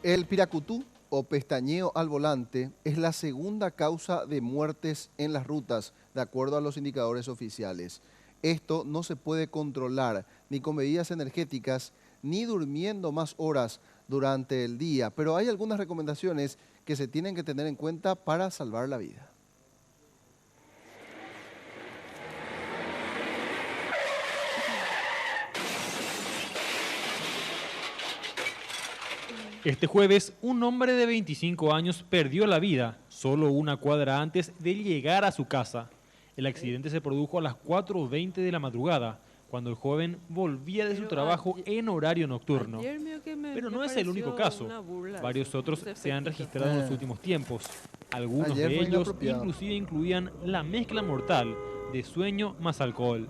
El piracutú o pestañeo al volante es la segunda causa de muertes en las rutas, de acuerdo a los indicadores oficiales. Esto no se puede controlar ni con medidas energéticas, ni durmiendo más horas durante el día, pero hay algunas recomendaciones que se tienen que tener en cuenta para salvar la vida. Este jueves, un hombre de 25 años perdió la vida solo una cuadra antes de llegar a su casa. El accidente se produjo a las 4:20 de la madrugada, cuando el joven volvía de su trabajo en horario nocturno. Pero no es el único caso. Varios otros se han registrado en los últimos tiempos. Algunos Ayer de fue ellos inapropiado. inclusive incluían la mezcla mortal de sueño más alcohol.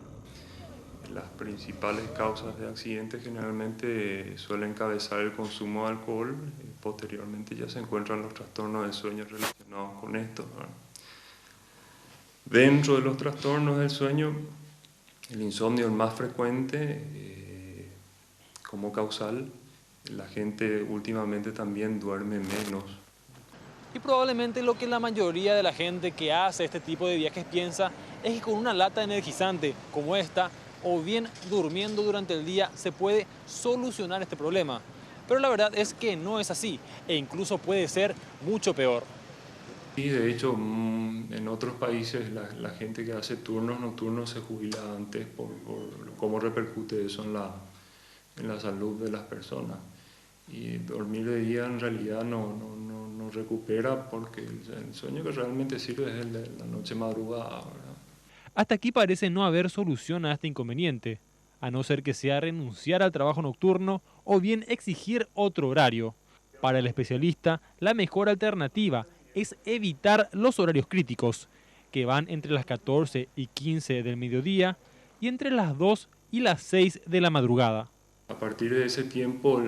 Las principales causas de accidentes generalmente suelen encabezar el consumo de alcohol. Posteriormente ya se encuentran los trastornos de sueño relacionados con esto, ¿verdad? Dentro de los trastornos del sueño, el insomnio es el más frecuente como causal. La gente últimamente también duerme menos. Y probablemente lo que la mayoría de la gente que hace este tipo de viajes piensa es que con una lata energizante como esta, o bien durmiendo durante el día, se puede solucionar este problema. Pero la verdad es que no es así, e incluso puede ser mucho peor. Y de hecho, en otros países la gente que hace turnos nocturnos se jubila antes por cómo repercute eso en la salud de las personas. Y dormir de día en realidad no recupera, porque el sueño que realmente sirve es el de la noche madrugada, ¿verdad? Hasta aquí parece no haber solución a este inconveniente, a no ser que sea renunciar al trabajo nocturno o bien exigir otro horario. Para el especialista, la mejor alternativa es evitar los horarios críticos, que van entre las 14 y 15 del mediodía y entre las 2 y las 6 de la madrugada. A partir de ese tiempo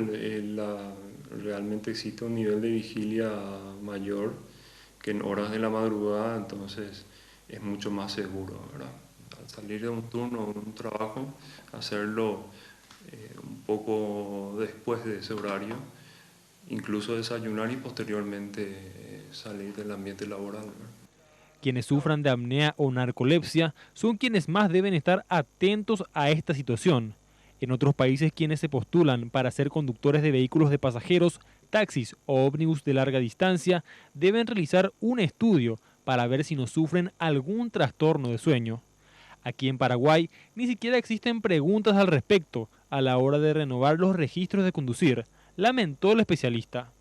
realmente existe un nivel de vigilia mayor que en horas de la madrugada, entonces es mucho más seguro, ¿verdad? Al salir de un turno o un trabajo, hacerlo un poco después de ese horario, incluso desayunar y posteriormente salir del ambiente laboral, ¿verdad? Quienes sufran de apnea o narcolepsia son quienes más deben estar atentos a esta situación. En otros países, quienes se postulan para ser conductores de vehículos de pasajeros, taxis o ómnibus de larga distancia deben realizar un estudio para ver si no sufren algún trastorno de sueño. Aquí en Paraguay ni siquiera existen preguntas al respecto a la hora de renovar los registros de conducir, lamentó el especialista.